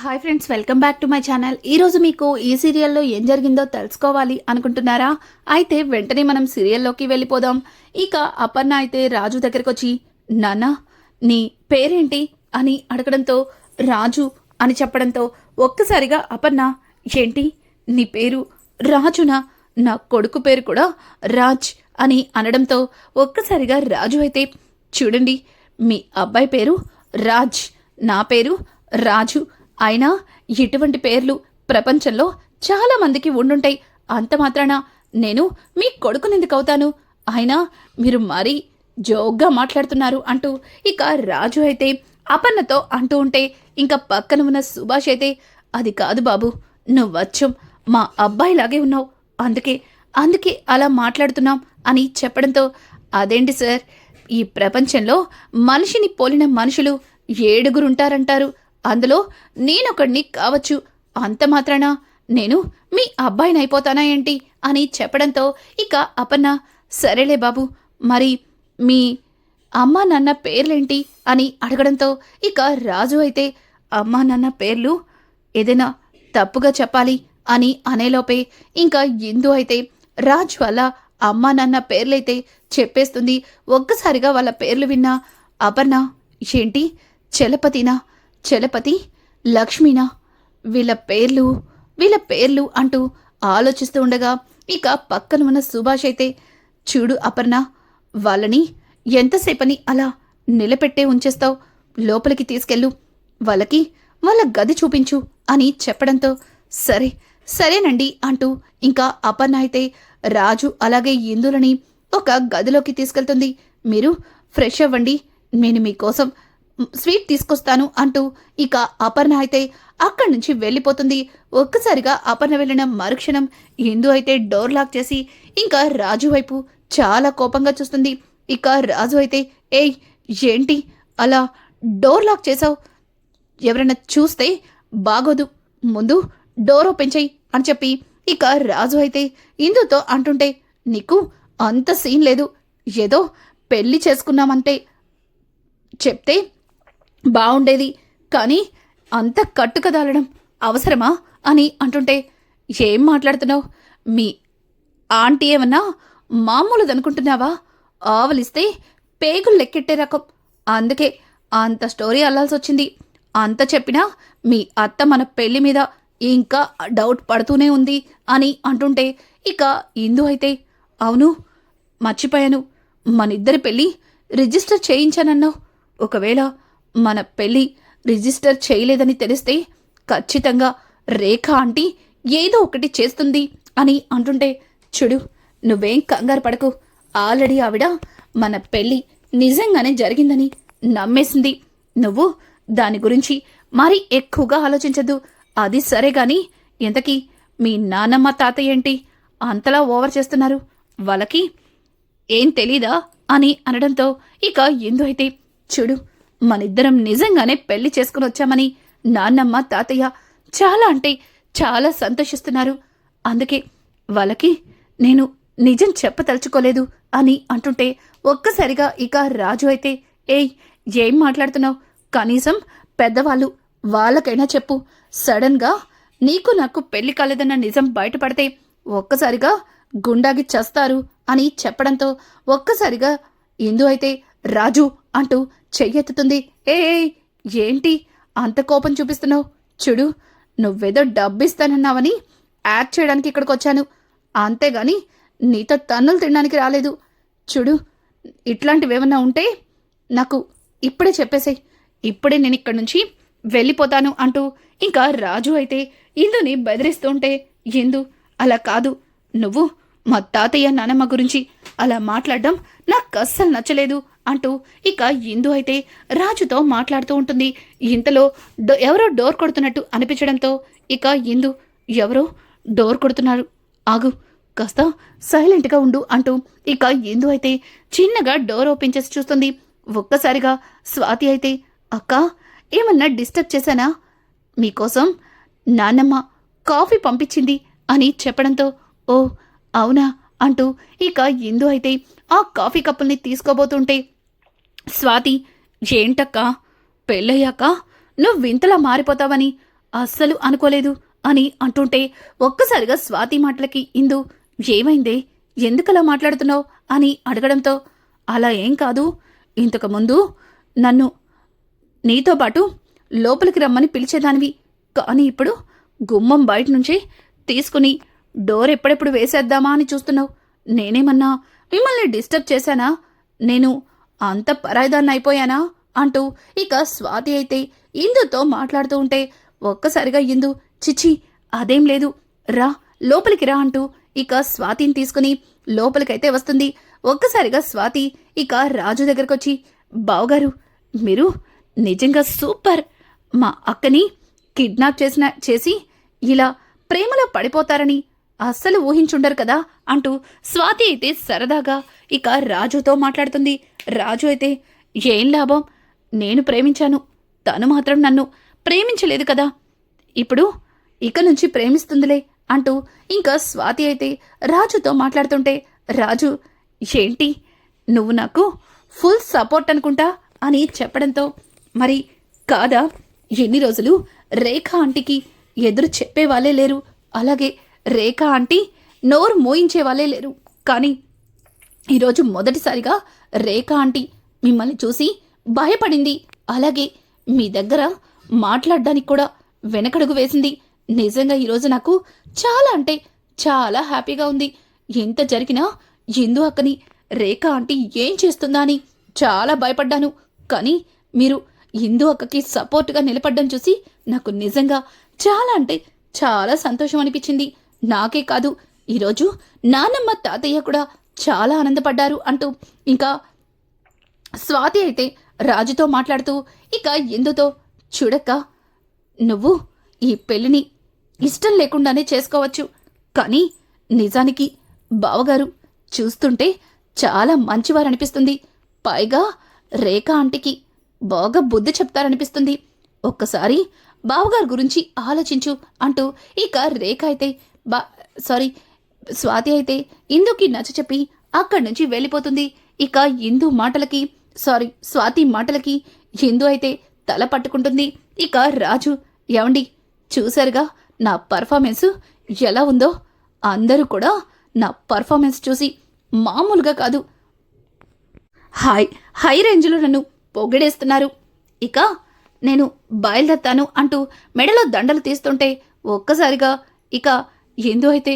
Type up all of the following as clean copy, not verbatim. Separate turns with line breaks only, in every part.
Hi friends, welcome back to my channel. ఈరోజు మీకు ఈ సీరియల్లో ఏం జరిగిందో తెలుసుకోవాలి అనుకుంటున్నారా? అయితే వెంటనే మనం సీరియల్లోకి వెళ్ళిపోదాం. ఇక అపర్ణ అయితే రాజు దగ్గరకు వచ్చి, నాన్న నీ పేరేంటి అని అడగడంతో రాజు అని చెప్పడంతో ఒక్కసారిగా అపర్ణ, ఏంటి నీ పేరు రాజునా? నా కొడుకు పేరు కూడా రాజ్ అని అనడంతో ఒక్కసారిగా రాజు అయితే, చూడండి మీ అబ్బాయి పేరు రాజ్, నా పేరు రాజు. అయినా ఇటువంటి పేర్లు ప్రపంచంలో చాలా మందికి ఉండుంటాయి. అంత మాత్రాన నేను మీ కొడుకునెందుకు అవుతాను? అయినా మీరు మరీ జోగ్గా మాట్లాడుతున్నారు అంటూ ఇక రాజు అయితే అపర్ణతో అంటూ ఉంటే, ఇంకా పక్కన ఉన్న సుభాష్ అయితే, అది కాదు బాబు, నువ్వచ్చం మా అబ్బాయిలాగే ఉన్నావు, అందుకే అలా మాట్లాడుతున్నాం అని చెప్పడంతో, అదేంటి సార్, ఈ ప్రపంచంలో మనిషిని పోలిన మనుషులు 7 ఉంటారంటారు, అందులో నేనొకడిని కావచ్చు, అంత మాత్రాన నేను మీ అబ్బాయిని అయిపోతానా ఏంటి అని చెప్పడంతో ఇక అపర్ణ, సరేలే బాబు, మరి మీ అమ్మా నాన్న పేర్లేంటి అని అడగడంతో ఇక రాజు అయితే, అమ్మా నాన్న పేర్లు ఏదైనా తప్పుగా చెప్పాలి అని అనేలోపే ఇంకా ఇందు అయితే రాజ్ వాళ్ళ అమ్మా నాన్న పేర్లైతే చెప్పేస్తుంది. ఒక్కసారిగా వాళ్ళ పేర్లు విన్నా అపర్ణ, ఏంటి చలపతి, లక్ష్మీనా, వీళ్ళ పేర్లు అంటూ ఆలోచిస్తూ ఉండగా ఇక పక్కన ఉన్న సుభాష్ అయితే, చూడు అపర్ణ, వాళ్ళని ఎంతసేపని అలా నిలబెట్టే ఉంచేస్తావు, లోపలికి తీసుకెళ్ళు, వాళ్ళ గది చూపించు అని చెప్పడంతో, సరేనండి అంటూ ఇంకా అపర్ణ అయితే రాజు అలాగే ఇందులని ఒక గదిలోకి తీసుకెళ్తుంది. మీరు ఫ్రెష్ అవ్వండి, నేను మీకోసం స్వీట్ తీసుకొస్తాను అంటూ ఇక అపర్ణ అయితే అక్కడి నుంచి వెళ్ళిపోతుంది. ఒక్కసారిగా అపర్ణ వెళ్ళిన మరుక్షణం ఇందు అయితే డోర్ లాక్ చేసి ఇంకా రాజు వైపు చాలా కోపంగా చూస్తుంది. ఇక రాజు అయితే, ఏయ్ ఏంటి అలా డోర్ లాక్ చేసావు? ఎవరైనా చూస్తే బాగోదు, ముందు డోర్ ఓపెన్ చెయ్యి అని చెప్పి ఇక రాజు అయితే ఇందుతో అంటుంటే, నీకు అంత సీన్ లేదు, ఏదో పెళ్లి చేసుకున్నామంటే చెప్తే బాగుండేది, కానీ అంత కట్టుకదాలడం అవసరమా అని అంటుంటే, ఏం మాట్లాడుతున్నావు? మీ ఆంటీ ఏమన్నా మామూలుదనుకుంటున్నావా? ఆవలిస్తే పేగులు లెక్కెట్టే రకం, అందుకే అంత స్టోరీ అల్లాల్సి వచ్చింది. అంత చెప్పినా మీ అత్త మన పెళ్లి మీద ఇంకా డౌట్ పడుతూనే ఉంది అని అంటుంటే ఇక ఇందు అయితే, అవును మర్చిపోయాను, మనిద్దరి పెళ్ళి రిజిస్టర్ చేయించానన్నావు, ఒకవేళ మన పెళ్ళి రిజిస్టర్ చేయలేదని తెలిస్తే ఖచ్చితంగా రేఖ ఆంటీ ఏదో ఒకటి చేస్తుంది అని అంటుంటే, చూడు నువ్వేం కంగారు పడకు, ఆల్రెడీ ఆవిడ మన పెళ్ళి నిజంగానే జరిగిందని నమ్మేసింది, నువ్వు దాని గురించి మరీ ఎక్కువగా ఆలోచించద్దు. అది సరే గాని, ఇంతకీ మీ నానమ్మ తాతయ్య ఏంటి అంతలా ఓవర్ చేస్తున్నారు, వాళ్ళకి ఏం తెలీదా అని అనడంతో ఇక ఎందు అయితే, చూడు మనిద్దరం నిజంగానే పెళ్లి చేసుకుని వచ్చామని నాన్నమ్మ తాతయ్య చాలా అంటే చాలా సంతోషిస్తున్నారు, అందుకే వాళ్ళకి నేను నిజం చెప్పదలుచుకోలేదు అని అంటుంటే ఒక్కసారిగా ఇక రాజు అయితే, ఏయ్ ఏం మాట్లాడుతున్నావు? కనీసం పెద్దవాళ్ళు వాళ్ళకైనా చెప్పు, సడన్గా నీకు నాకు పెళ్లి కాలేదన్న నిజం బయటపడితే ఒక్కసారిగా గుండాగి చస్తారు అని చెప్పడంతో ఒక్కసారిగా ఇందు అయితే, రాజు అంటూ చెయ్యెత్తుతుంది. ఏ ఏంటి అంత కోపం చూపిస్తున్నావు? చూడు నువ్వేదో డబ్బిస్తానన్నావని యాక్ట్ చేయడానికి ఇక్కడికి వచ్చాను, అంతేగాని నీతో తన్నులు తినడానికి రాలేదు. చూడు ఇట్లాంటివేమన్నా ఉంటే నాకు ఇప్పుడే చెప్పేసేయ్, ఇప్పుడే నేను ఇక్కడి నుంచి వెళ్ళిపోతాను అంటూ ఇంకా రాజు అయితే ఇందుని బెదిరిస్తూ ఉంటే, ఇందు అలా కాదు, నువ్వు మా తాతయ్య నానమ్మ గురించి అలా మాట్లాడడం నాకు అస్సలు నచ్చలేదు అంటూ ఇక ఇందు అయితే రాజుతో మాట్లాడుతూ ఉంటుంది. ఇంతలో ఎవరో డోర్ కొడుతున్నట్టు అనిపించడంతో ఇక ఇందు, ఎవరో డోర్ కొడుతున్నారు, ఆగు, కాస్త సైలెంట్గా ఉండు అంటూ ఇక ఇందు అయితే చిన్నగా డోర్ ఓపెన్ చేసి చూస్తుంది. ఒక్కసారిగా స్వాతి అయితే, అక్క ఏమన్నా డిస్టర్బ్ చేశానా? మీకోసం నాన్నమ్మ కాఫీ పంపించింది అని చెప్పడంతో, ఓ అవునా అంటూ ఇక ఇందు అయితే ఆ కాఫీ కప్పుల్ని తీసుకోబోతుంటే, స్వాతి ఏంటక్కా పెళ్ళయ్యాక నువ్వింతలా మారిపోతావని అస్సలు అనుకోలేదు అని అంటుంటే ఒక్కసారిగా స్వాతి మాటలకి ఇందు ఏమైందే, ఎందుకలా మాట్లాడుతున్నావు అని అడగడంతో అలా ఏం కాదు, ఇంతకుముందు నన్ను నీతో పాటు లోపలికి రమ్మని పిలిచేదానివి, కానీ ఇప్పుడు గుమ్మం బయట నుంచి తీసుకుని డోర్ ఎప్పుడెప్పుడు వేసేద్దామా అని చూస్తున్నావు. నేనేమన్నా మిమ్మల్ని డిస్టర్బ్ చేశానా? నేను అంత పరాయిదాన్ని అయిపోయానా అంటూ ఇక స్వాతి అయితే ఇందుతో మాట్లాడుతూ ఉంటే ఒక్కసారిగా ఇందు చిచ్చి అదేం లేదు, రా లోపలికి రా అంటూ ఇక స్వాతిని తీసుకుని లోపలికైతే వస్తుంది. ఒక్కసారిగా స్వాతి ఇక రాజు దగ్గరకొచ్చి, బావగారు మీరు నిజంగా సూపర్, మా అక్కని కిడ్నాప్ చేసి ఇలా ప్రేమలో పడిపోతారని అస్సలు ఊహించుండరు కదా అంటూ స్వాతి అయితే సరదాగా ఇక రాజుతో మాట్లాడుతుంది. రాజు అయితే ఏం లాభం, నేను ప్రేమించాను, తను మాత్రం నన్ను ప్రేమించలేదు కదా, ఇప్పుడు ఇక నుంచి ప్రేమిస్తుందిలే అంటూ ఇంకా స్వాతి అయితే రాజుతో మాట్లాడుతుంటే రాజు ఏంటి నువ్వు నాకు ఫుల్ సపోర్ట్ అనుకుంటా అని చెప్పడంతో మరి కాదా, ఎన్ని రోజులు రేఖ ఆంటీకి ఎదురు చెప్పేవాళ్ళే లేరు, అలాగే రేఖ ఆంటీ నోరు మోయించే వాళ్ళే లేరు, కానీ ఈరోజు మొదటిసారిగా రేఖ ఆంటీ మిమ్మల్ని చూసి భయపడింది, అలాగే మీ దగ్గర మాట్లాడడానికి కూడా వెనకడుగు వేసింది. నిజంగా ఈరోజు నాకు చాలా అంటే చాలా హ్యాపీగా ఉంది. ఎంత జరిగినా ఇందు అక్కని రేఖ ఆంటీ ఏం చేస్తుందా అని చాలా భయపడ్డాను, కానీ మీరు ఇందు అక్కకి సపోర్ట్గా నిలబడ్డం చూసి నాకు నిజంగా చాలా అంటే చాలా సంతోషం అనిపించింది. నాకే కాదు, ఈరోజు నానమ్మ తాతయ్య కూడా చాలా ఆనందపడ్డారు అంటూ ఇంకా స్వాతి అయితే రాజుతో మాట్లాడుతూ ఇక ఇందుతో, చూడక్క నువ్వు ఈ పెళ్లిని ఇష్టం లేకుండానే చేసుకోవచ్చు, కానీ నిజానికి బావగారు చూస్తుంటే చాలా మంచివారనిపిస్తుంది, పైగా రేఖ ఆంటీకి బాగా బుద్ధి చెప్తారనిపిస్తుంది, ఒక్కసారి బావగారు గురించి ఆలోచించు అంటూ ఇక రేఖ అయితే స్వాతి అయితే ఇందుకి నచ్చచెప్పి అక్కడి నుంచి వెళ్ళిపోతుంది. ఇక ఇందు మాటలకి స్వాతి మాటలకి ఇందు అయితే తల పట్టుకుంటుంది. ఇక రాజు, ఏమండి చూశారుగా నా పర్ఫార్మెన్స్ ఎలా ఉందో, అందరూ కూడా నా పర్ఫార్మెన్స్ చూసి మామూలుగా కాదు హై రేంజ్లో నన్ను పొగిడేస్తున్నారు, ఇక నేను బయలుదేరుతాను అంటూ మెడలో దండలు తీస్తుంటే ఒక్కసారిగా ఇక ఎందు అయితే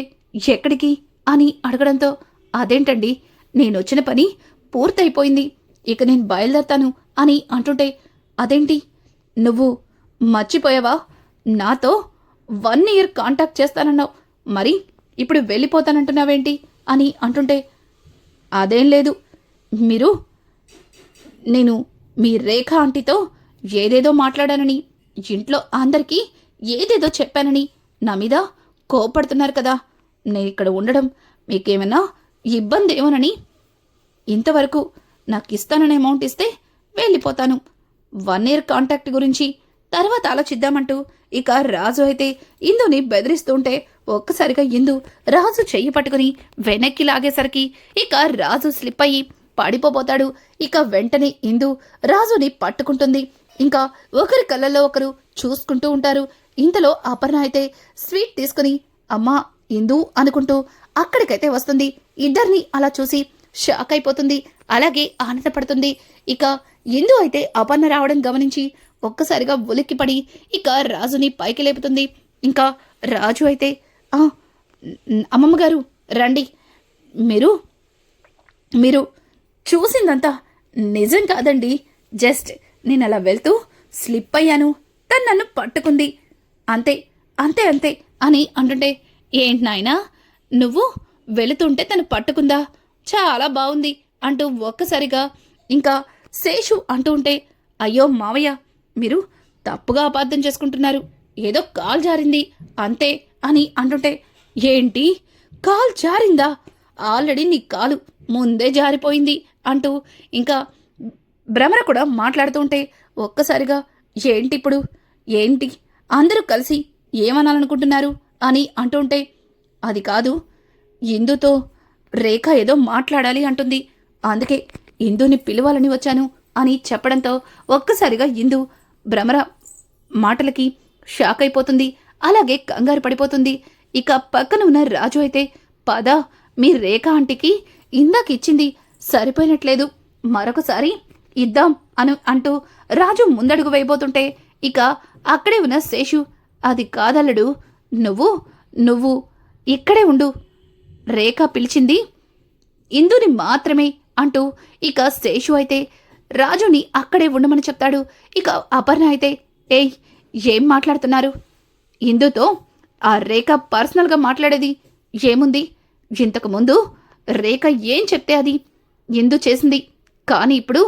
ఎక్కడికి అని అడగడంతో, అదేంటండి నేనొచ్చిన పని పూర్తయిపోయింది, ఇక నేను బయలుదేరుతాను అని అంటుంటే, అదేంటి నువ్వు మర్చిపోయావా, నాతో 1 year కాంటాక్ట్ చేస్తానన్నావు, మరి ఇప్పుడు వెళ్ళిపోతానంటున్నావేంటి అని అంటుంటే, అదేం లేదు, నేను మీ రేఖ ఆంటీతో ఏదేదో మాట్లాడానని, ఇంట్లో అందరికీ ఏదేదో చెప్పానని నా మీద కోపడుతున్నారు కదా, నేను ఇక్కడ ఉండడం మీకేమైనా ఇబ్బంది ఏమోనని ఇంతవరకు నాకు ఇస్తానని అమౌంట్ ఇస్తే వెళ్ళిపోతాను, 1 year కాంటాక్ట్ గురించి తర్వాత ఆలోచిద్దామంటూ ఇక రాజు అయితే ఇందుని బెదిరిస్తుంటే ఒక్కసారిగా ఇందు రాజు చెయ్యి పట్టుకుని వెనక్కి లాగేసరికి ఇక రాజు స్లిప్ అయ్యి పడిపోతాడు. ఇక వెంటనే ఇందు రాజుని పట్టుకుంటుంది. ఇంకా ఒకరి కళ్ళల్లో ఒకరు చూసుకుంటూ ఉంటారు. ఇంతలో అపర్ణ అయితే స్వీట్ తీసుకుని అమ్మా ఇందు అనుకుంటూ అక్కడికైతే వస్తుంది. ఇద్దరిని అలా చూసి షాక్ అయిపోతుంది, అలాగే ఆనందపడుతుంది. ఇక ఇందు అయితే అపర్ణ రావడం గమనించి ఒక్కసారిగా ఉలిక్కిపడి ఇక రాజుని పైకి లేపుతుంది. ఇంకా రాజు అయితే అమ్మమ్మగారు రండి, మీరు చూసిందంతా నిజం కాదండి, జస్ట్ నేను అలా వెళ్తూ స్లిప్ అయ్యాను, తను నన్ను పట్టుకుంది, అంతే అంతే అంతే అని అంటుంటే, ఏంటి నాయనా నువ్వు వెళుతుంటే తను పట్టుకుందా, చాలా బాగుంది అంటూ ఒక్కసారిగా ఇంకా శేషు అంటూ ఉంటే, అయ్యో మావయ్య మీరు తప్పుగా అపార్థం చేసుకుంటున్నారు, ఏదో కాల్ జారింది అంతే అని అంటుంటే, ఏంటి కాల్ జారిందా, ఆల్రెడీ నీ కాలు ముందే జారిపోయింది అంటూ ఇంకా భ్రమర కూడా మాట్లాడుతూ ఉంటే ఒక్కసారిగా ఏంటిప్పుడు, ఏంటి అందరూ కలిసి ఏమనాలనుకుంటున్నారు అని అంటుంటే, అది కాదు ఇందుతో రేఖ ఏదో మాట్లాడాలి అంటుంది, అందుకే ఇందుని పిలవాలని వచ్చాను అని చెప్పడంతో ఒక్కసారిగా ఇందు భ్రమర మాటలకి షాక్ అయిపోతుంది. అలాగే కంగారు పడిపోతుంది. ఇక పక్కన ఉన్న రాజు అయితే, పద, మీ రేఖ ఆంటీకి ఇందాక ఇచ్చింది సరిపోయినట్లేదు, మరొకసారి ఇద్దాం అంటూ రాజు ముందడుగు వేయబోతుంటే ఇక అక్కడే ఉన్న శేషు, అది కాదల్లుడు, నువ్వు ఇక్కడే ఉండు, రేఖ పిలిచింది ఇందుని మాత్రమే అంటూ ఇక శేషు అయితే రాజుని అక్కడే ఉండమని చెప్తాడు. ఇక అపర్ణ అయితే, ఏయ్, ఏం మాట్లాడుతున్నారు? ఇందుతో ఆ రేఖ పర్సనల్గా మాట్లాడేది ఏముంది? ఇంతకుముందు రేఖ ఏం చెప్తే అది ఇందు చేసింది. కానీ ఇప్పుడు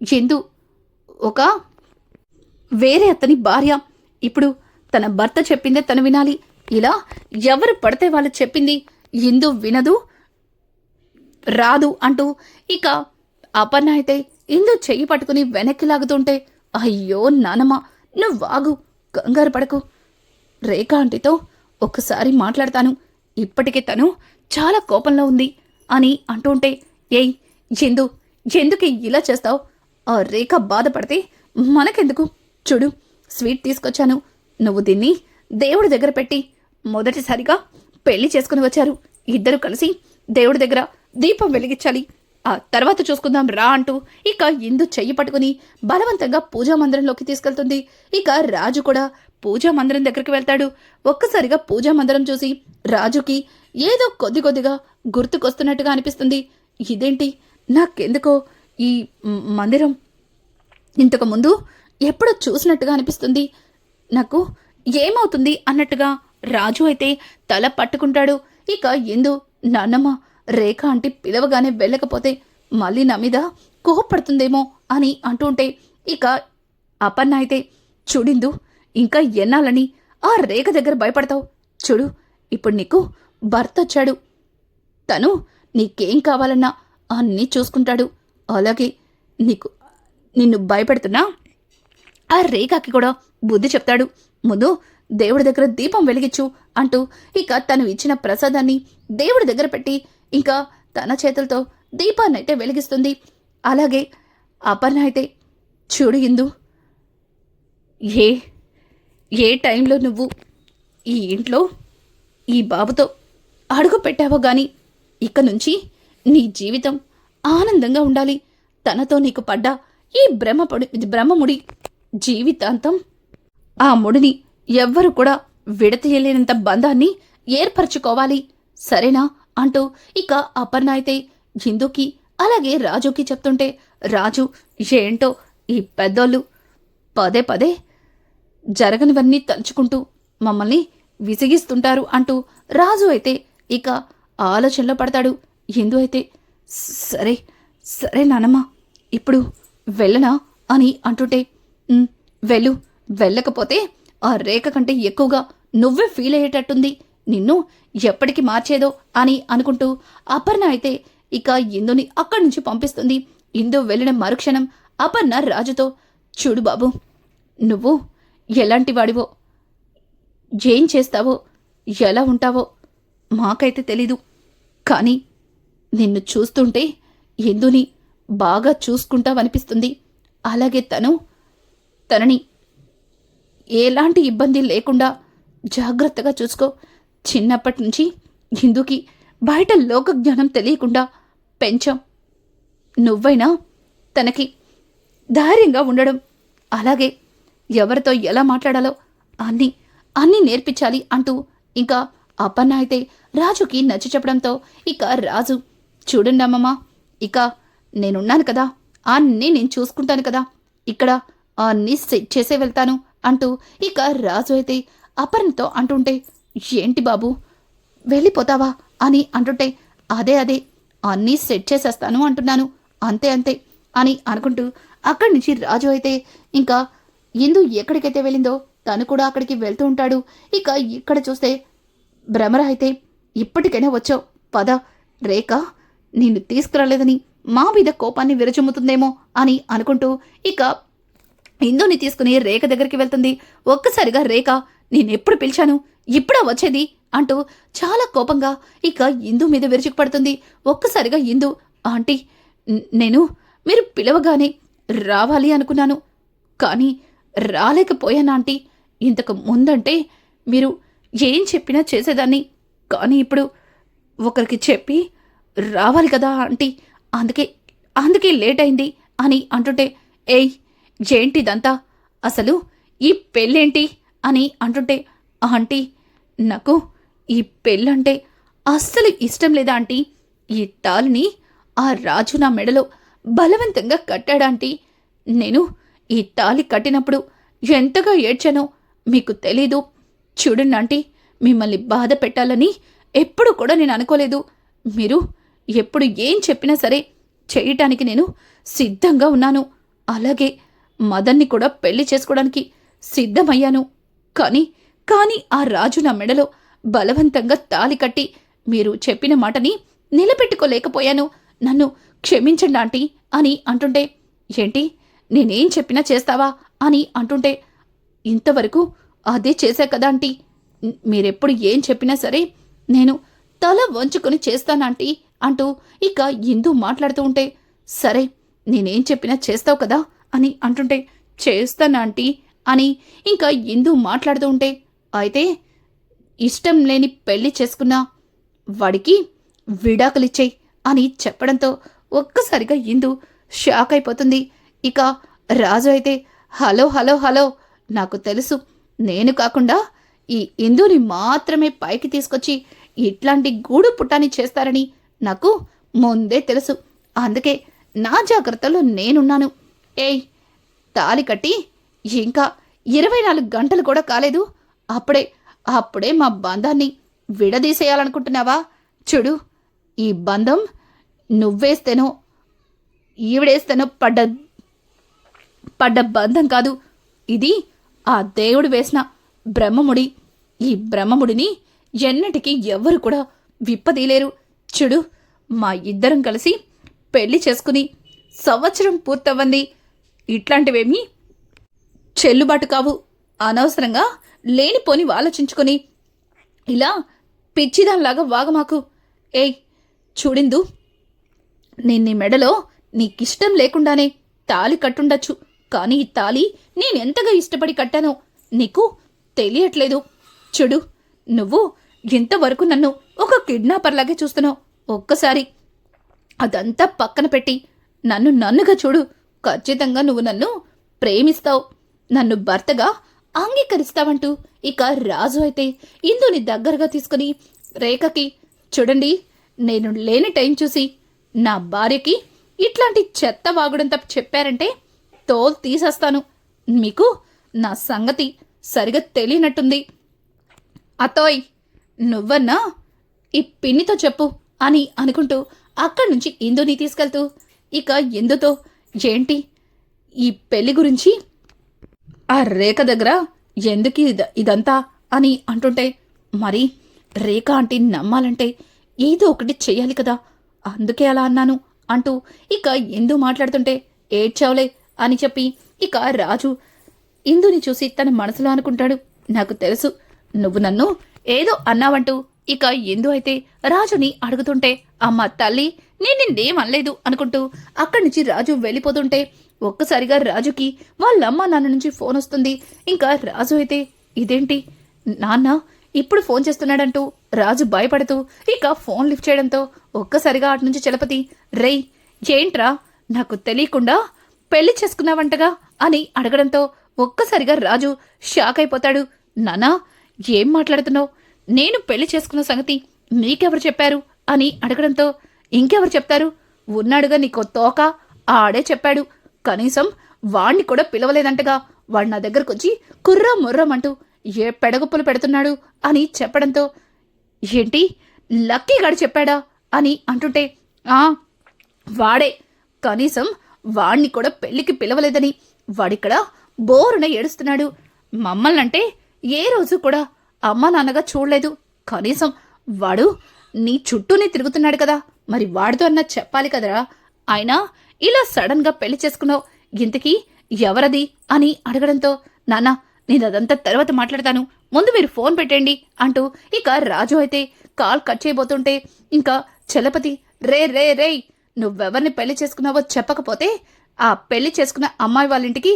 ఇందు ఒక వేరే అతని భార్య. ఇప్పుడు తన భర్త చెప్పిందే తను వినాలి. ఇలా ఎవరు పడితే వాళ్ళు చెప్పింది ఇందు వినదు, రాదు అంటూ ఇక అపర్ణ అయితే ఇందు చెయ్యి పట్టుకుని వెనక్కి లాగుతుంటే, అయ్యో నానమ్మ, నువ్వాగు, కంగారు పడకు, రేఖ ఆంటీతో ఒక్కసారి మాట్లాడతాను, ఇప్పటికే తను చాలా కోపంలో ఉంది అని అంటుంటే, ఏయ్ ఇందు, ఎందుకు ఇలా చేస్తావు? ఆ రేఖ బాధపడితే మనకెందుకు? చూడు, స్వీట్ తీసుకొచ్చాను, నువ్వు దీన్ని దేవుడి దగ్గర పెట్టి, మొదటిసారిగా పెళ్లి చేసుకుని వచ్చారు, ఇద్దరు కలిసి దేవుడి దగ్గర దీపం వెలిగించాలి, ఆ తర్వాత చూసుకుందాం రా అంటూ ఇక ఇందు చెయ్యి పట్టుకుని బలవంతంగా పూజా మందిరంలోకి తీసుకెళ్తుంది. ఇక రాజు కూడా పూజా మందిరం దగ్గరికి వెళ్తాడు. ఒక్కసారిగా పూజా మందిరం చూసి రాజుకి ఏదో కొద్దిగా గుర్తుకొస్తున్నట్టుగా అనిపిస్తుంది. ఇదేంటి, నాకెందుకో ఈ మందిరం ఇంతకు ముందు ఎప్పుడో చూసినట్టుగా అనిపిస్తుంది, నాకు ఏమవుతుంది అన్నట్టుగా రాజు అయితే తల పట్టుకుంటాడు. ఇక ఇందు, నాన్నమ్మ, రేఖ ఆంటీ పిలవగానే వెళ్ళకపోతే మళ్ళీ నా మీద కోపడుతుందేమో అని అంటుంటే ఇక అపర్ణ అయితే, చూడిందు, ఇంకా ఎన్నాలని ఆ రేఖ దగ్గర భయపడతావు? చూడు, ఇప్పుడు నీకు భర్త వచ్చాడు, తను నీకేం కావాలన్నా అన్నీ చూసుకుంటాడు, అలాగే నిన్ను భయపెడుతున్నా ఆ రేఖకి కూడా బుద్ధి చెప్తాడు. ముందు దేవుడి దగ్గర దీపం వెలిగించు అంటూ ఇక తను ఇచ్చిన ప్రసాదాన్ని దేవుడి దగ్గర పెట్టి ఇంకా తన చేతులతో దీపాన్నైతే వెలిగిస్తుంది. అలాగే అపర్ణ అయితే, చూడు ఇందు, ఏ టైంలో నువ్వు ఈ ఇంట్లో ఈ బాబుతో అడుగు పెట్టావో గాని ఇక నుంచి నీ జీవితం ఆనందంగా ఉండాలి. తనతో నీకు పడ్డ ఈ బ్రహ్మముడి జీవితాంతం ఆ ముడిని ఎవ్వరు కూడా విడతీయలేనంత బంధాన్ని ఏర్పరచుకోవాలి, సరేనా అంటూ ఇక అపర్ణ అయితే ఇందుకి అలాగే రాజుకి చెప్తుంటే, రాజు, ఏంటో ఈ పెద్దోళ్ళు పదే జరగనివన్నీ తలుచుకుంటూ మమ్మల్ని విసిగిస్తుంటారు అంటూ రాజు అయితే ఇక ఆలోచనలో పడతాడు. ఇందు అయితే, సరే నానమ్మ, ఇప్పుడు వెళ్ళనా అని అంటుంటే, వెళ్ళకపోతే ఆ రేఖ కంటే ఎక్కువగా నువ్వే ఫీల్ అయ్యేటట్టుంది, నిన్ను ఎప్పటికి మార్చేదో అని అనుకుంటూ అపర్ణ అయితే ఇక ఇందుని అక్కడి నుంచి పంపిస్తుంది. ఇందు వెళ్ళిన మరుక్షణం అపర్ణ రాజుతో, చూడు బాబు, నువ్వు ఎలాంటి వాడివో, ఏం చేస్తావో, ఎలా ఉంటావో మాకైతే తెలీదు, కానీ నిన్ను చూస్తుంటే ఇందుని బాగా చూసుకుంటావనిపిస్తుంది, అలాగే తనని ఎలాంటి ఇబ్బంది లేకుండా జాగ్రత్తగా చూసుకో, చిన్నప్పటి నుంచి ఇందుకి బయట లోక జ్ఞానం తెలియకుండా పెంచాం, నువ్వైనా తనకి ధైర్యంగా ఉండడం, అలాగే ఎవరితో ఎలా మాట్లాడాలో అన్నీ నేర్పించాలి అంటూ ఇంకా అపర్ణ అయితే రాజుకి నచ్చి చెప్పడంతో ఇక రాజు, చూడండి అమ్మమ్మ, ఇక నేనున్నాను కదా, అన్నీ నేను చూసుకుంటాను కదా, ఇక్కడ అన్నీ సెట్ చేసే వెళ్తాను అంటూ ఇక రాజు అయితే అపర్ణతో అంటుంటే, ఏంటి బాబు వెళ్ళిపోతావా అని అంటుంటే, అదే అన్నీ సెట్ చేసేస్తాను అంటున్నాను, అంతే అని అనుకుంటూ అక్కడి నుంచి రాజు అయితే ఇంకా ఇందు ఎక్కడికైతే వెళ్ళిందో తను కూడా అక్కడికి వెళ్తూ ఉంటాడు. ఇక ఇక్కడ చూస్తే భ్రమర అయితే, ఇప్పటికైనా వచ్చావు, పద, రేఖ నిన్ను తీసుకురాలేదని మా మీద కోపాన్ని విరచుమ్ముతుందేమో అని అనుకుంటూ ఇక ఇందుని తీసుకుని రేఖ దగ్గరికి వెళ్తుంది. ఒక్కసారిగా రేఖ, నేనెప్పుడు పిలిచాను, ఇప్పుడా వచ్చేది అంటూ చాలా కోపంగా ఇక ఇందు మీద విరుచుకుపడుతుంది. ఒక్కసారిగా ఇందు, ఆంటీ, మీరు పిలవగానే రావాలి అనుకున్నాను, కానీ రాలేకపోయాను ఆంటీ, ఇంతకు ముందంటే మీరు ఏం చెప్పినా చేసేదాన్ని. కానీ ఇప్పుడు ఒకరికి చెప్పి రావాలి కదా ఆంటీ, అందుకే అందుకే లేట్ అయింది అని అంటుంటే, ఏయ్ ఏంటిదంతా, అసలు ఈ పెళ్ళేంటి అని అంటుంటే, ఆంటీ నాకు ఈ పెళ్ళంటే అస్సలు ఇష్టం లేదా ఆంటీ. ఈ తాళిని ఆ రాజు నా మెడలో బలవంతంగా కట్టాడాంటీ. నేను ఈ తాళి కట్టినప్పుడు ఎంతగా ఏడ్చానో మీకు తెలీదు. చూడండి ఆంటీ, మిమ్మల్ని బాధ పెట్టాలని ఎప్పుడు కూడా నేను అనుకోలేదు. మీరు ఎప్పుడు ఏం చెప్పినా సరే చేయటానికి నేను సిద్ధంగా ఉన్నాను. అలాగే మదన్ని కూడా పెళ్లి చేసుకోవడానికి సిద్ధమయ్యాను. కానీ ఆ రాజు నా మెడలో బలవంతంగా తాళి కట్టి మీరు చెప్పిన మాటని నిలబెట్టుకోలేకపోయాను. నన్ను క్షమించండి ఆంటీ అని అంటుంటే, ఏంటి నేనేం చెప్పినా చేస్తావా అని అంటుంటే, ఇంతవరకు అదే చేశా కదా ఆంటీ. మీరెప్పుడు ఏం చెప్పినా సరే నేను తల వంచుకొని చేస్తానాంటీ అంటూ ఇక ఇందు మాట్లాడుతూ ఉంటే, సరే నేనేం చెప్పినా చేస్తావు కదా అని అంటుంటే, చేస్తానాంటీ అని ఇంకా ఇందు మాట్లాడుతూ ఉంటే, అయితే ఇష్టం లేని పెళ్లి చేసుకున్నా వాడికి విడాకులిచ్చేయి అని చెప్పడంతో ఒక్కసారిగా ఇందు షాక్ అయిపోతుంది. ఇక రాజు అయితే, హలో హలో హలో, నాకు తెలుసు నేను కాకుండా ఈ ఇందుని మాత్రమే పైకి తీసుకొచ్చి ఇట్లాంటి గూడు పుట్టాని చేస్తారని నాకు ముందే తెలుసు. అందుకే నా జాగ్రత్తలో నేనున్నాను. ఏయ్ తాళి కట్టి ఇంకా 24 గంటలు కూడా కాలేదు, అప్పుడే మా బంధాన్ని విడదీసేయాలనుకుంటున్నావా? చూడు, ఈ బంధం నువ్వేస్తేనో ఈవిడేస్తేనో పడ్డ బంధం కాదు, ఇది ఆ దేవుడు వేసిన బ్రహ్మముడి. ఈ బ్రహ్మముడిని ఎన్నటికీ ఎవ్వరు కూడా విప్పదీలేరు. చూడు, మా ఇద్దరం కలిసి పెళ్లి చేసుకుని సంవత్సరం పూర్తవ్వంది. ఇట్లాంటివేమీ చెల్లుబాటు కావు. అనవసరంగా లేనిపోని ఆలోచించుకొని ఇలా పిచ్చిదానిలాగా వాగమాకు. ఏయ్ చూడిందు, నేను నీ మెడలో నీకిష్టం లేకుండానే తాళి కట్టుండొచ్చు, కానీ ఈ తాళి నేనెంతగా ఇష్టపడి కట్టానో నీకు తెలియట్లేదు. చూడు, నువ్వు ఇంతవరకు నన్ను ఒక కిడ్నాపర్లాగే చూస్తున్నావు. ఒక్కసారి అదంతా పక్కన పెట్టి నన్నుగా చూడు. ఖచ్చితంగా నువ్వు నన్ను ప్రేమిస్తావు, నన్ను భర్తగా అంగీకరిస్తావంటూ ఇక రాజు అయితే ఇందుని దగ్గరగా తీసుకుని రేఖకి, చూడండి, నేను లేని టైం చూసి నా భార్యకి ఇట్లాంటి చెత్త వాగుడంతా చెప్పారంటే తోలు తీసేస్తాను. మీకు నా సంగతి సరిగా తెలియనట్టుంది. అతోయ్ నువ్వన్నా ఈ పిన్నితో చెప్పు అని అనుకుంటూ అక్కడి నుంచి ఇందుని తీసుకెళ్తూ ఇక ఇందుతో, ఏంటి ఈ పెళ్లి గురించి ఆ రేఖ దగ్గర ఎందుకు ఇదంతా అని అంటుంటే, మరి రేఖ ఆంటీ నమ్మాలంటే ఏదో ఒకటి చెయ్యాలి కదా, అందుకే అలా అన్నాను అంటూ ఇక ఇందు మాట్లాడుతుంటే, ఏడ్చావులే అని చెప్పి ఇక రాజు ఇందుని చూసి తన మనసులో అనుకుంటాడు, నాకు తెలుసు నువ్వు నన్ను ఏదో అన్నావంటూ ఇక ఇందు అయితే రాజుని అడుగుతుంటే, అమ్మ తల్లి నేను నిన్నేం అనలేదు అనుకుంటూ అక్కడి నుంచి రాజు వెళ్ళిపోతుంటే ఒక్కసారిగా రాజుకి వాళ్ళమ్మ నాన్న నుంచి ఫోన్ వస్తుంది. ఇంకా రాజు అయితే, ఇదేంటి నాన్న ఇప్పుడు ఫోన్ చేస్తున్నాడంటూ రాజు భయపడుతూ ఇక ఫోన్ లిఫ్ట్ చేయడంతో ఒక్కసారిగా అటు నుంచి చలపతి, రేయ్ ఏంట్రా నాకు తెలియకుండా పెళ్లి చేసుకున్నావంటగా అని అడగడంతో ఒక్కసారిగా రాజు షాక్ అయిపోతాడు. నానా ఏం మాట్లాడుతున్నావు, నేను పెళ్లి చేసుకున్న సంగతి నీకెవరు చెప్పారు అని అడగడంతో, ఇంకెవరు చెప్తారు, ఉన్నాడుగా నీకో తోక, ఆడే చెప్పాడు. కనీసం వాణ్ణి కూడా పిలవలేదంటగా, వాడు నా దగ్గరకొచ్చి కుర్రా ముర్రమంటూ ఏ పెడగొప్పులు పెడుతున్నాడు అని చెప్పడంతో, ఏంటి లక్కీగాడు చెప్పాడా అని అంటుంటే, వాడే, కనీసం వాణ్ణి కూడా పెళ్లికి పిలవలేదని వాడిక్కడ బోరున ఏడుస్తున్నాడు. మమ్మల్నంటే ఏ రోజు కూడా అమ్మ నాన్నగా చూడలేదు, కనీసం వాడు నీ చుట్టూనే తిరుగుతున్నాడు కదా, మరి వాడితో అన్నా చెప్పాలి కదరా. అయినా ఇలా సడన్ గా పెళ్లి చేసుకున్నావు, ఇంతకీ ఎవరది అని అడగడంతో, నాన్న నేను అదంతా తర్వాత మాట్లాడతాను, ముందు మీరు ఫోన్ పెట్టండి అంటూ ఇక రాజు అయితే కాల్ కట్ చేయబోతుంటే ఇంకా చలపతి, రే నువ్వెవరిని పెళ్లి చేసుకున్నావో చెప్పకపోతే ఆ పెళ్లి చేసుకున్న అమ్మాయి వాళ్ళ ఇంటికి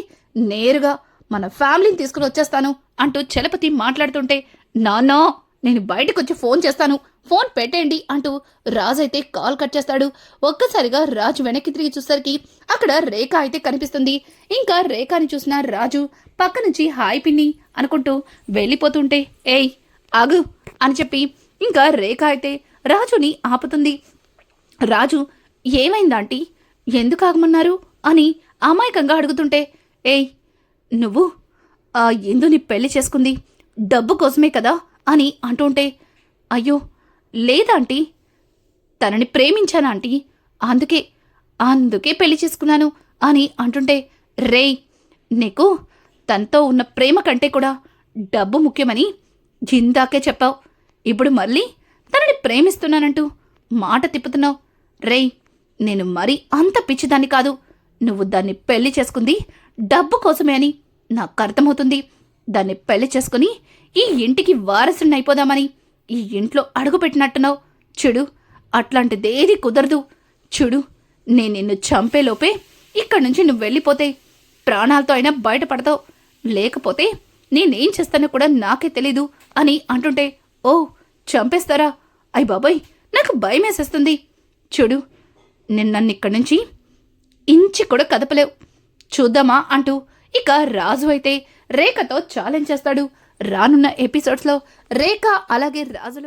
నేరుగా మన ఫ్యామిలీని తీసుకుని వచ్చేస్తాను అంటూ చలపతి మాట్లాడుతుంటే, నాన్నా నేను బయటకొచ్చి ఫోన్ చేస్తాను, ఫోన్ పెట్టేయండి అంటూ రాజు అయితే కాల్ కట్ చేస్తాడు. ఒక్కసారిగా రాజు వెనక్కి తిరిగి చూసరికి అక్కడ రేఖ అయితే కనిపిస్తుంది. ఇంకా రేఖని చూసిన రాజు పక్క నుంచి హాయ్ పిన్ని అనుకుంటూ వెళ్ళిపోతుంటే, ఏయ్ ఆగు అని చెప్పి ఇంకా రేఖ అయితే రాజుని ఆపుతుంది. రాజు ఏమైందాంటీ, ఎందుకు ఆగమన్నారు అని అమాయకంగా అడుగుతుంటే, ఏయ్ నువ్వు ఆ ఇందుని పెళ్లి చేసుకుంది డబ్బు కోసమే కదా అని అంటుంటే, అయ్యో లేదాంటీ, తనని ప్రేమించానాంటీ, అందుకే పెళ్లి చేసుకున్నాను అని అంటుంటే, రేయ్ నీకు తనతో ఉన్న ప్రేమ కంటే కూడా డబ్బు ముఖ్యమని ఇందాకే చెప్పావు, ఇప్పుడు మళ్ళీ తనని ప్రేమిస్తున్నానంటూ మాట తిప్పుతున్నావు. రేయ్ నేను మరీ అంత పిచ్చిదాన్ని కాదు, నువ్వు దాన్ని పెళ్లి చేసుకుంది డబ్బు కోసమే అని నాకు అర్థమవుతుంది. దాన్ని పెళ్లి చేసుకుని ఈ ఇంటికి వారసుని అయిపోదామని ఈ ఇంట్లో అడుగుపెట్టినట్టున్నావు. చూడు అట్లాంటిదేది కుదరదు. చూడు నేను నిన్ను చంపేలోపే ఇక్కడి నుంచి నువ్వు వెళ్ళిపోతే ప్రాణాలతో అయినా బయటపడతావు, లేకపోతే నేనేం చేస్తానో కూడా నాకే తెలీదు అని అంటుంటే, ఓ చంపేస్తారా, అయ్ బాబోయ్ నాకు భయమేసేస్తుంది. చూడు నన్ను ఇక్కడి నుంచి ఇంచి కూడా కదపలేవు, చూద్దామా అంటూ ఇక రాజు అయితే రేఖతో ఛాలెంజ్ చేస్తాడు. రానున్న ఎపిసోడ్స్లో రేఖ అలాగే రాజుల